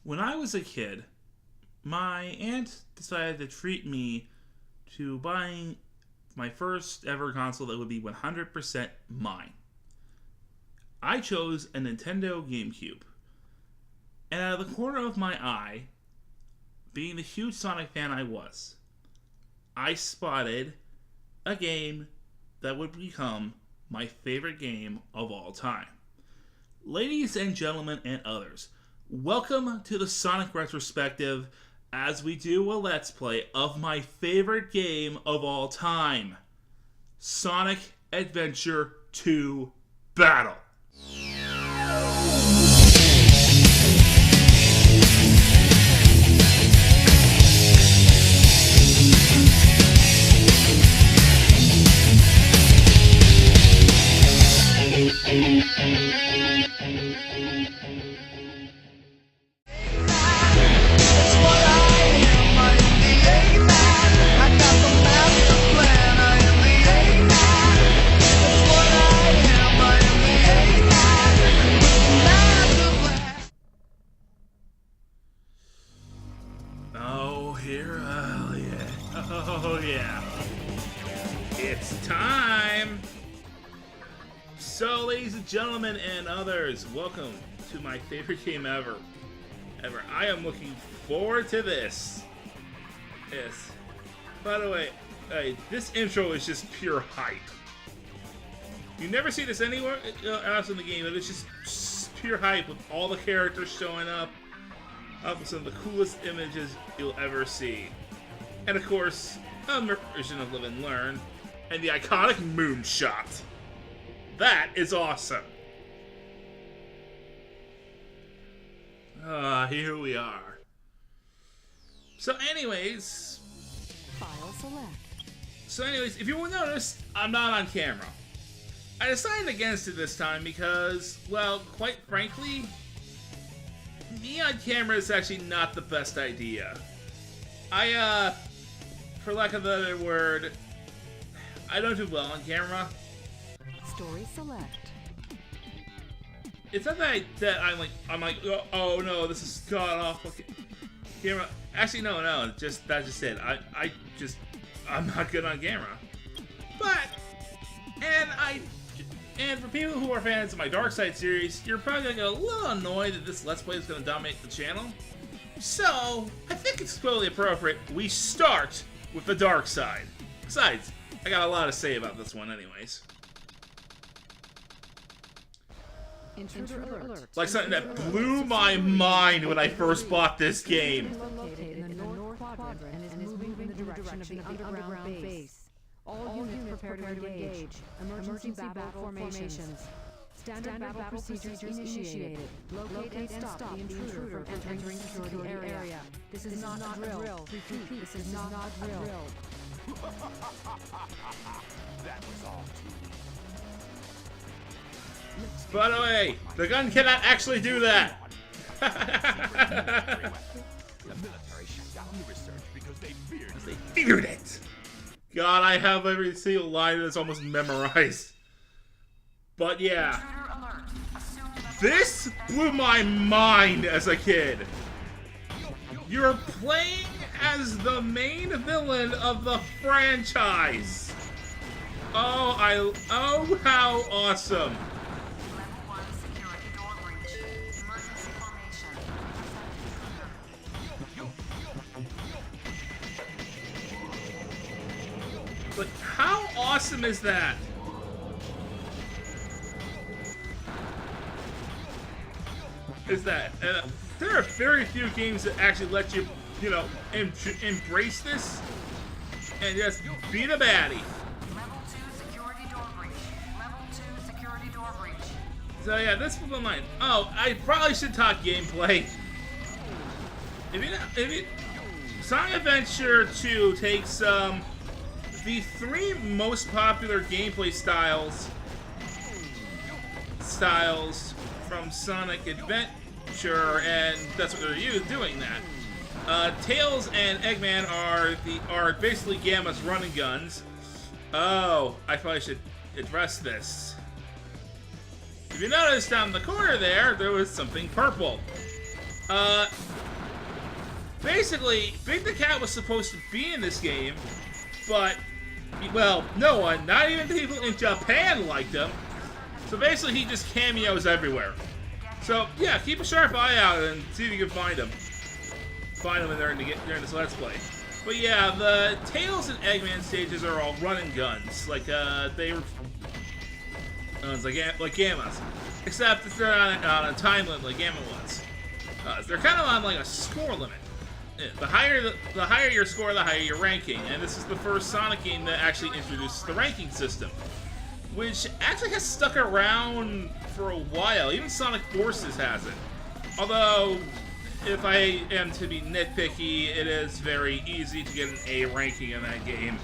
When I was a kid, my aunt decided to treat me to buying my first ever console that would be 100% mine. I chose a Nintendo GameCube. And out of the corner of my eye, being the huge Sonic fan I was, I spotted a game that would become my favorite game of all time. Ladies and gentlemen and others, welcome to the Sonic Retrospective as we do a Let's Play of my favorite game of all time, Sonic Adventure 2 Battle. Oh yeah, it's time! So, ladies and gentlemen and others, welcome to my favorite game ever. I am looking forward to this. Yes. By the way, this intro is just pure hype. You never see this anywhere else in the game, but it's just pure hype with all the characters showing up with some of the coolest images you'll ever see. And of course, a version of Live and Learn, and the iconic moonshot. That is awesome. Here we are. So anyways, File select. if you will notice, I'm not on camera. I decided against it this time because, well, quite frankly, me on camera is actually not the best idea. For lack of a better word, I don't do well on camera. Story select. It's not that, I'm like, oh no, this is god awful camera. Actually, no, that's just it. I'm not good on camera. But, and for people who are fans of my Dark Side series, you're probably gonna get a little annoyed that this Let's Play is gonna dominate the channel. So, I think it's totally appropriate we start with the Dark Side. Besides, I got a lot to say about this one anyways. Intruder alert. Like something that blew my mind when I first bought this game. Located in the north quadrant and is moving in the direction of the underground base. All units prepare to engage. Emergency battle formations. Standard battle procedures initiated. Locate and stop the intruder from entering the security area. This is not a drill. Repeat, this is not a drill. That was all too By the way, the gun cannot actually do that. The military shut down the research because they feared it. God, I have every single line that's almost memorized. But yeah, this blew my mind as a kid. You're playing as the main villain of the franchise. Oh, how awesome. Like, how awesome is that? There are very few games that actually let you, embrace this and just beat a baddie. Level 2 security door breach. Level 2 security door breach. So yeah, this was mine. Oh, I probably should talk gameplay. Sonic Adventure 2 takes the three most popular gameplay styles from Sonic Adventure, and that's what they're doing that. Tails and Eggman are basically Gamma's running guns. Oh, I probably should address this. If you notice down in the corner there was something purple. Basically, Big the Cat was supposed to be in this game, but, well, no one, not even the people in Japan liked him. So basically, he just cameos everywhere. So, yeah, keep a sharp eye out and see if you can find him. Find him during this Let's Play. But yeah, the Tails and Eggman stages are all run and guns. Like, they were... it's like Gamma's. Except if they're on a time limit like Gamma was. They're kind of on like a score limit. The higher your score, the higher your ranking. And this is the first Sonic game that actually introduces the ranking system, which actually has stuck around for a while. Even Sonic Forces has it. Although, if I am to be nitpicky, it is very easy to get an A ranking in that game.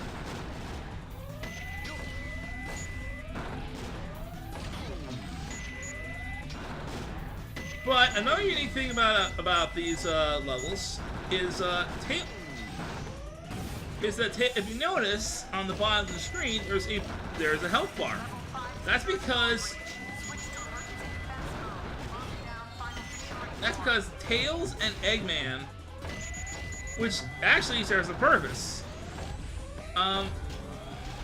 But another unique thing about these levels is that if you notice on the bottom of the screen, there's a health bar. That's because Tails and Eggman, which actually serves a purpose.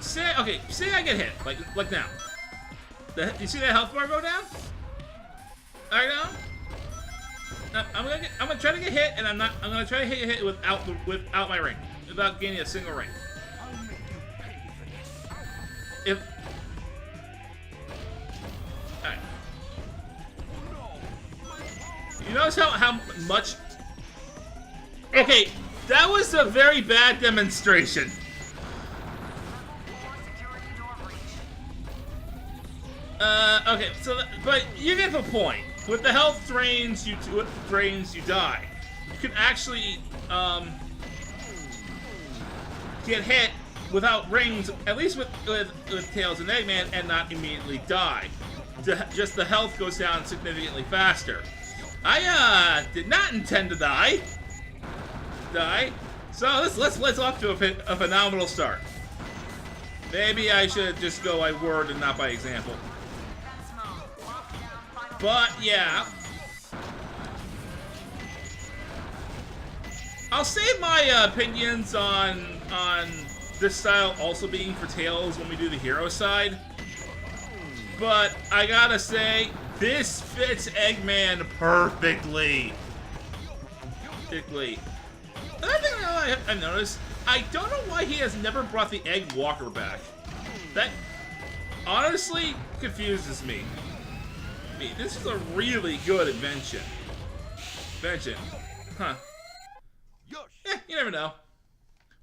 Say I get hit like now. You see that health bar go down? Right now? I'm gonna try to get hit, and I'm gonna try to hit without my ring, without gaining a single ring. Alright. You notice how much? Okay, that was a very bad demonstration. Okay, but you get the point. With the health drains, you die. You can actually get hit without rings, at least with Tails and Eggman, and not immediately die. Just the health goes down significantly faster. I did not intend to die. So let's off to a phenomenal start. Maybe I should just go by word and not by example. But yeah, I'll save my opinions on this style also being for Tails when we do the hero side. But I gotta say, this fits Eggman perfectly. Another thing I noticed, I don't know why he has never brought the Egg Walker back. That honestly confuses me. This is a really good invention. Huh. You never know.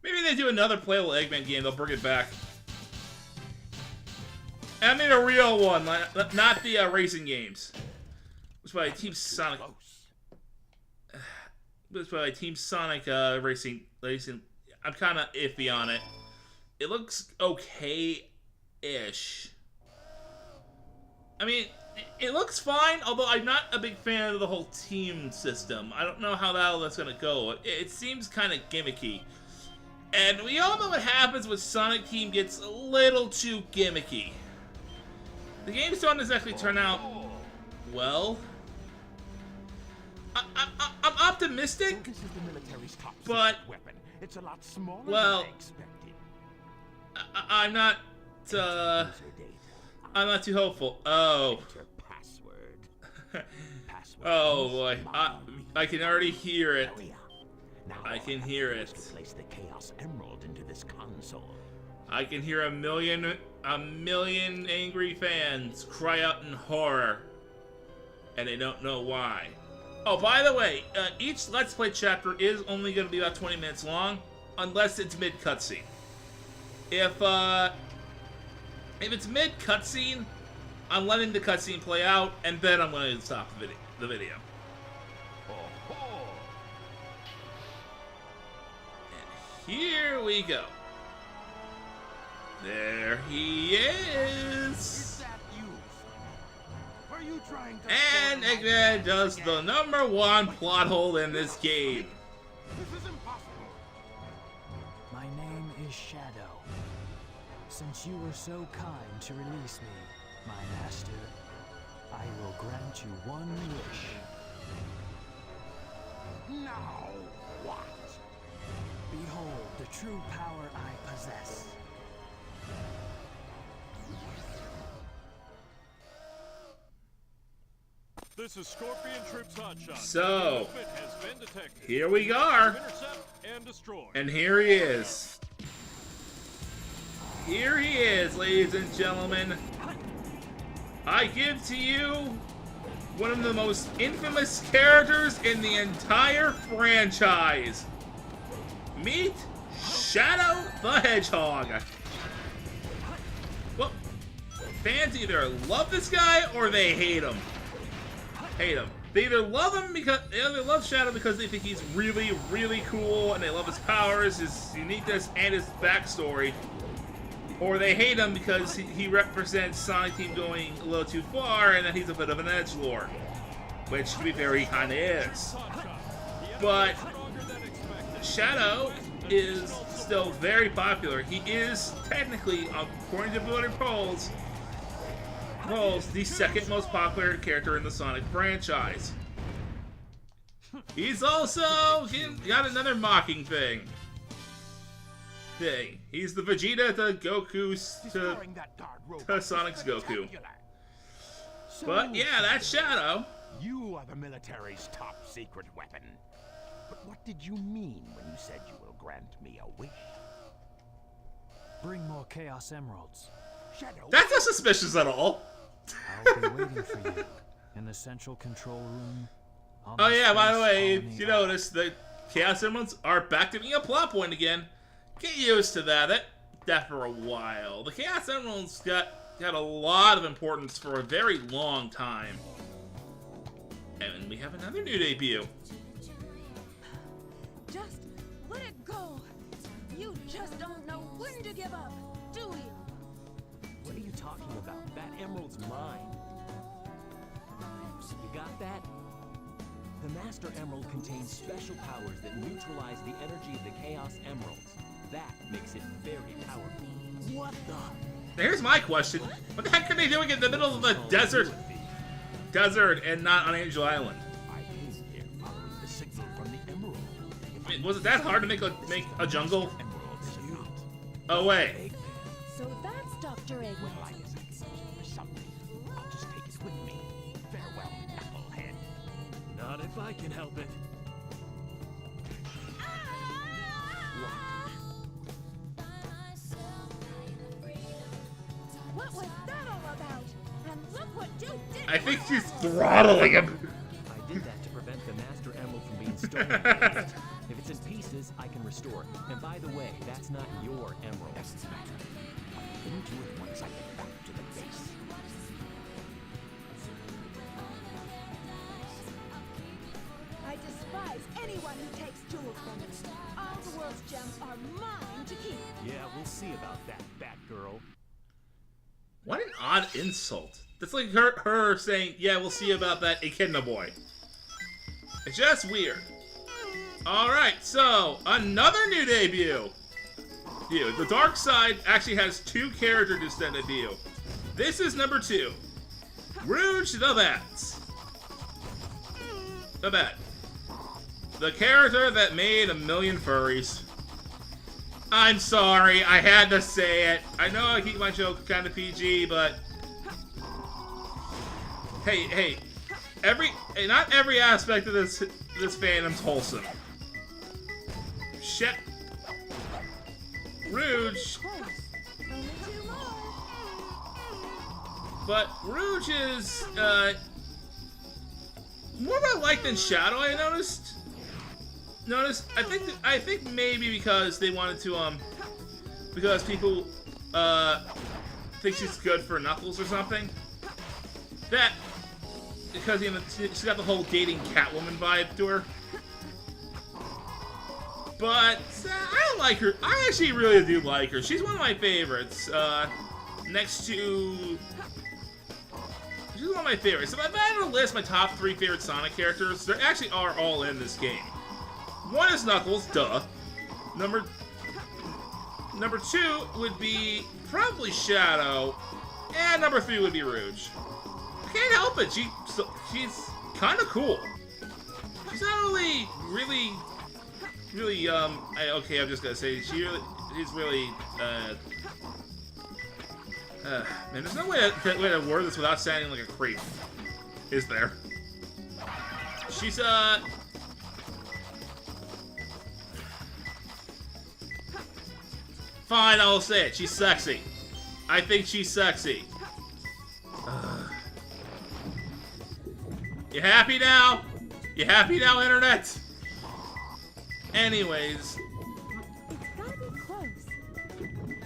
Maybe they do another playable Eggman game, they'll bring it back. And I mean a real one, not the racing games. Which by Team Sonic. Which by Team Sonic racing. I'm kind of iffy on it. It looks okay-ish. I mean, it looks fine, although I'm not a big fan of the whole team system. I don't know how that's gonna go. It seems kind of gimmicky. And we all know what happens when Sonic Team gets a little too gimmicky. The games don't exactly turn out well. I'm optimistic, This is the military's top but weapon. It's a lot smaller well, than I expected. I'm not too hopeful. Oh. Enter password. Oh boy, I can already hear it. Now I can hear it. Place the Chaos Emerald into this console. I can hear a million angry fans cry out in horror, and they don't know why. Oh, by the way, each Let's Play chapter is only going to be about 20 minutes long, unless it's mid-cutscene. If it's mid-cutscene, I'm letting the cutscene play out, and then I'm going to stop the video. And here we go. There he is. And Eggman does the #1 plot hole in this game. This is impossible. My name is Shadow. Since you were so kind to release me, my master, I will grant you one wish. Now, what? Behold the true power I possess. This is Scorpion Troops Hotshot. So, Movement has been detected. here we are. Intercept and destroy. And here he is. Here he is, ladies and gentlemen. I give to you one of the most infamous characters in the entire franchise. Meet Shadow the Hedgehog. Well, fans either love this guy or they hate him. They either love him because they either love Shadow because they think he's really, really cool and they love his powers, his uniqueness, and his backstory. Or they hate him because he represents Sonic Team going a little too far and that he's a bit of an edgelord. Which, to be fair, he kinda is. But Shadow is still very popular. He is technically, according to voter polls, the second most popular character in the Sonic franchise. He's also got another mocking thing. He's the Vegeta to Goku's to Sonic's Goku. But yeah, that's Shadow. You are the military's top secret weapon. But what did you mean when you said you will grant me a wish? Bring more Chaos Emeralds. Shadow. That's not suspicious at all. I'll be waiting for you in the central control room. Oh yeah, by the way, if you notice, the Chaos Emeralds are back to being a plot point again. Get used to that. That for a while. The Chaos Emeralds got a lot of importance for a very long time. And we have another new debut. Just let it go. You just don't know when to give up, do you? What are you talking about? That emerald's mine. You got that? The Master Emerald contains special powers that neutralize the energy of the Chaos Emeralds. That makes it very powerful. What the? Here's my question. What the heck are they doing in the middle of the desert? Desert and not on Angel Island. I came here following the signal from the emerald. I mean, was it that hard to make a jungle? Emerald is not. Oh wait. So that's Dr. Eggman. Well, I guess I can use it for something. I'll just take it with me. Farewell, Applehead. Not if I can help it. What was that all about? And look what you did! I think she's throttling him. I did that to prevent the Master Emerald from being stolen. If it's in pieces, I can restore it. And by the way, that's not your emerald. Doesn't matter. I can do it once I get back to the base. I despise anyone who takes jewels from me. All the world's gems are mine to keep. Yeah, we'll see about that, Batgirl. What an odd insult. That's like her saying, yeah, we'll see about that Echidna boy. It's just weird. Alright, so, another new debut. The Dark Side actually has 2 characters to debut. This is number 2. Rouge the Bat. The Bat. The character that made a million furries. I'm sorry, I had to say it. I know I keep my joke kind of PG, but hey, not every aspect of this fandom's wholesome. Shit. Rouge. Only 2 more. But Rouge is more of a like than Shadow, I noticed. I think maybe because they wanted to because people think she's good for Knuckles or something. That because she's got the whole dating Catwoman vibe to her. But I like her. I actually really do like her. She's one of my favorites. Next to she's one of my favorites. If I had to list my top 3 favorite Sonic characters, they actually are all in this game. One is Knuckles, duh. Number 2 would be probably Shadow, and number 3 would be Rouge. I can't help it. She's kind of cool. She's not only really, okay, I'm just gonna say she's really, man, there's no way to word this without sounding like a creep, is there? She's, fine, I'll say it. She's sexy. I think she's sexy. You happy now? You happy now, Internet? Anyways. It's gotta be close.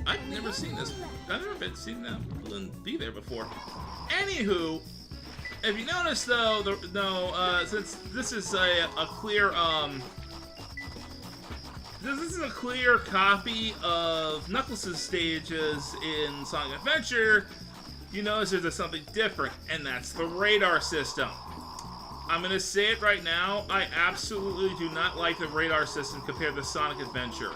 I've never seen this. I've never seen that villain be there before. Anywho, if you notice though, since this is a clear, this is a clear copy of Knuckles' stages in Sonic Adventure, you notice there's something different, and that's the radar system. I'm gonna say it right now, I absolutely do not like the radar system compared to Sonic Adventure.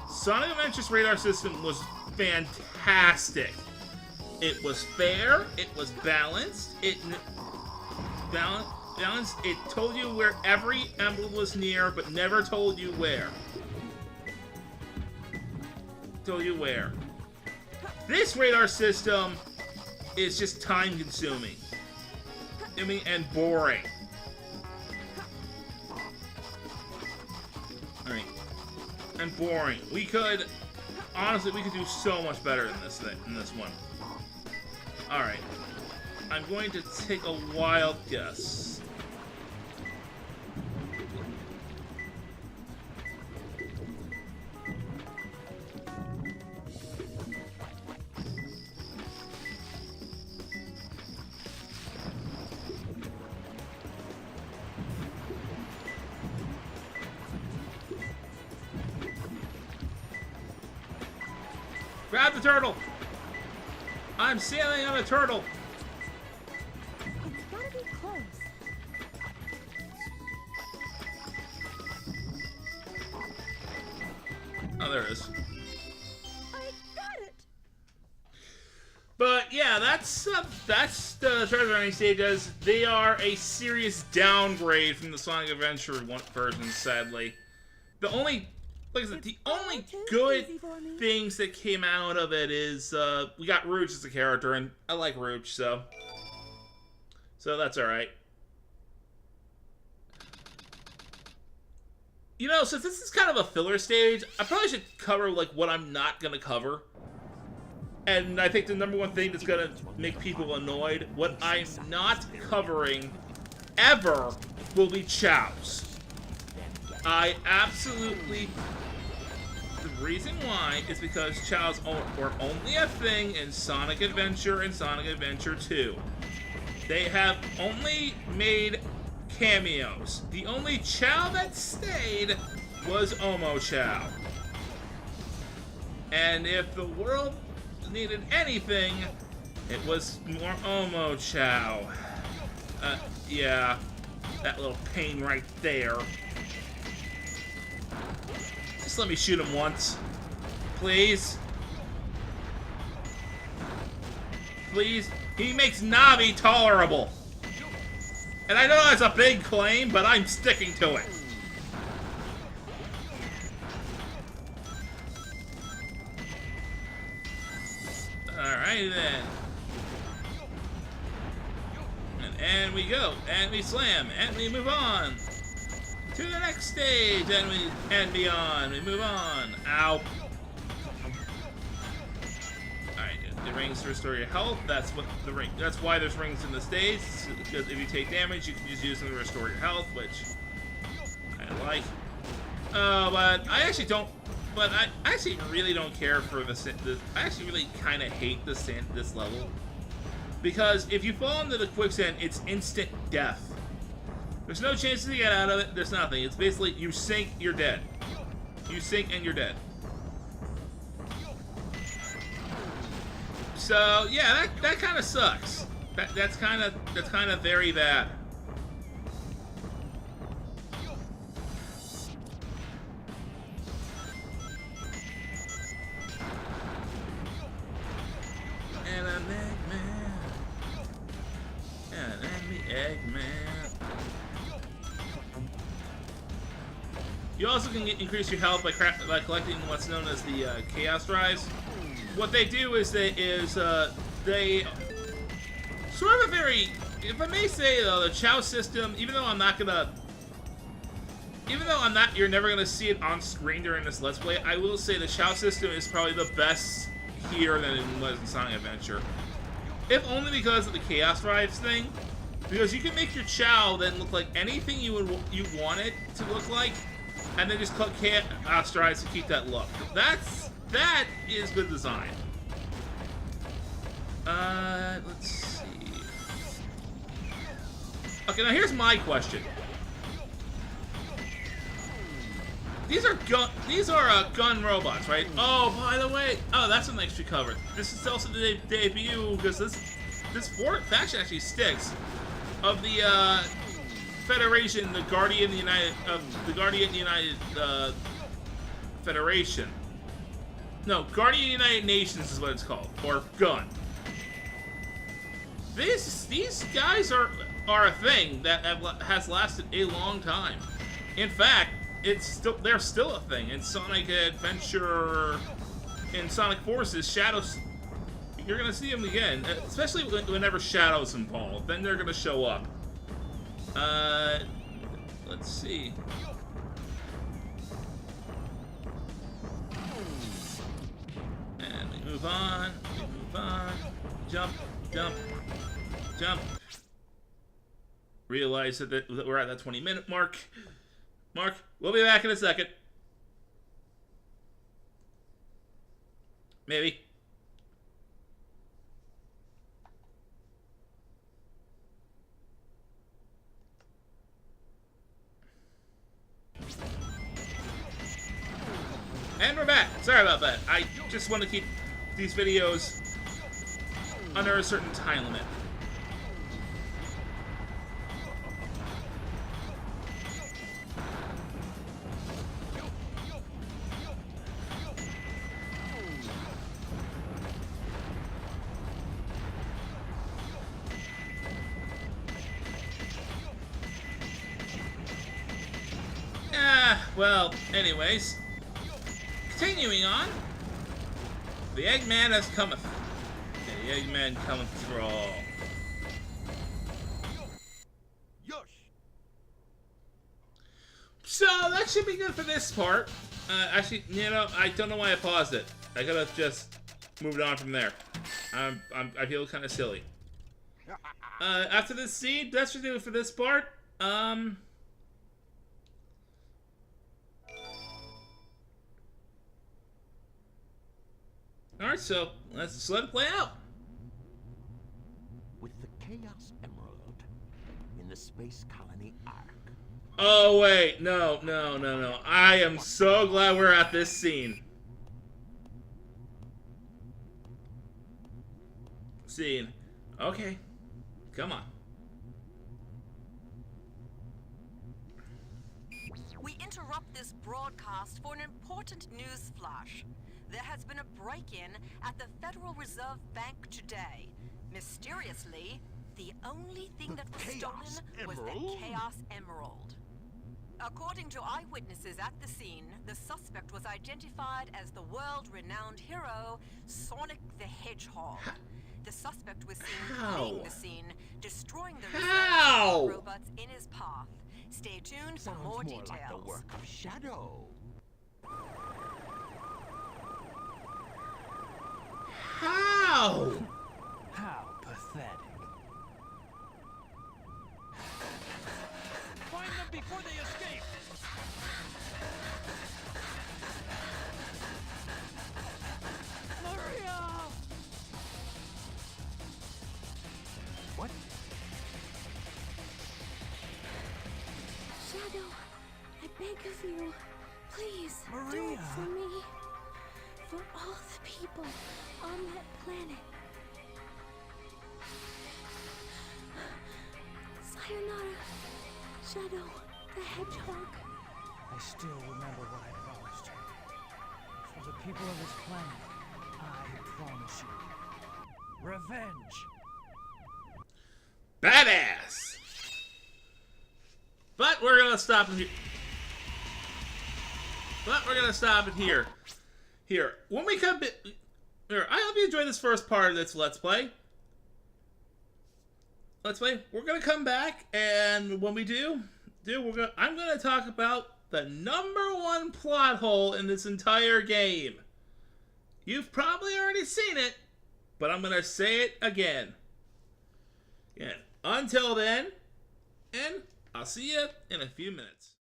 Sonic Adventure's radar system was fantastic. It was fair, it was balanced, it told you where every emblem was near, but never told you where. Told you where. This radar system is just time-consuming. I mean, and boring. Alright. And boring. Honestly, we could do so much better in this one. Alright. I'm going to take a wild guess. Grab the turtle! I'm sailing on a turtle! It's gotta be close. Oh, there it is. I got it! But yeah, that's the treasure hunting stages. They are a serious downgrade from the Sonic Adventure version, sadly. The only good things that came out of it is we got Rouge as a character, and I like Rouge, so that's all right. You know, since this is kind of a filler stage, I probably should cover like what I'm not gonna cover. And I think the number one thing that's gonna make people annoyed, what I'm not covering ever will be chows. I absolutely... The reason why is because chows were only a thing in Sonic Adventure and Sonic Adventure 2. They have only made cameos. The only chow that stayed was Omo Chow. And if the world needed anything, it was more Omo Chow. Yeah, that little pain right there. Just let me shoot him once. Please. Please. He makes Navi tolerable. And I know that's a big claim, but I'm sticking to it. Alright then. And we go. And we slam. And we move on. To the next stage, and beyond. We move on. Ow. Alright, the rings restore your health. That's what the ring. That's why there's rings in the stage. Because if you take damage, you can just use them to restore your health, which I like. But I actually don't. But I actually really don't care for I actually really kind of hate this level, because if you fall into the quicksand, it's instant death. There's no chance to get out of it. There's nothing. It's basically you sink, you're dead. You sink and you're dead. So yeah, that kind of sucks. That's kind of very bad. And an Eggman. And an Eggman. You also can increase your health by collecting what's known as the Chaos Drives. What they do is they sort of a very, if I may say, though, the Chow system, even though you're never gonna see it on screen during this Let's Play, I will say the Chow system is probably the best here than it was in Sonic Adventure. If only because of the Chaos Drives thing. Because you can make your Chow then look like anything you want it to look like, and then just click Chaos Drives to keep that look. That is good design. Let's see. Okay, now here's my question. These are gun robots, right? Oh, by the way, that's something I should cover. This is also the debut because this faction actually sticks of the Federation, the Guardian United Federation. No, Guardian United Nations is what it's called, or GUN. These guys are a thing that has lasted a long time. In fact, they're still a thing in Sonic Adventure, in Sonic Forces. Shadows, you're gonna see them again, especially whenever Shadow's involved. Then they're gonna show up. Let's see. And we move on. Jump. Realize that we're at that 20-minute mark. We'll be back in a second. Maybe. And we're back. Sorry about that. I just want to keep these videos under a certain time limit. Well, anyways, continuing on, the Eggman has cometh. The Eggman cometh for all. Yosh! So that should be good for this part. Actually, you know, I don't know why I paused it. I could have just moved on from there. I feel kind of silly. After this scene, that should do it for this part. Alright, so let's let it play out. With the Chaos Emerald in the Space Colony Ark. Oh, wait. No. I am so glad we're at this scene. Okay. Come on. We interrupt this broadcast for an important news flash. There has been a break-in at the Federal Reserve Bank today. Mysteriously, the only thing that was stolen was the Chaos Emerald. According to eyewitnesses at the scene, the suspect was identified as the world-renowned hero, Sonic the Hedgehog. The suspect was seen fleeing the scene, destroying the reserve robots in his path. Stay tuned for more details. Like the work of Shadow. How? How pathetic. Find them before they escape! Maria! What? Shadow, I beg of you, please, do Maria. it for me. For all the people on that planet. Sayonara, Shadow the Hedgehog. I still remember what I promised you. For the people of this planet, I promise you. Revenge! Badass! But we're gonna stop him here. But we're gonna stop it here. Here, when we come here, I hope you enjoyed this first part of this Let's Play. We're gonna come back, and when we do, I'm gonna talk about the #1 plot hole in this entire game. You've probably already seen it, but I'm gonna say it again. And until then, and I'll see you in a few minutes.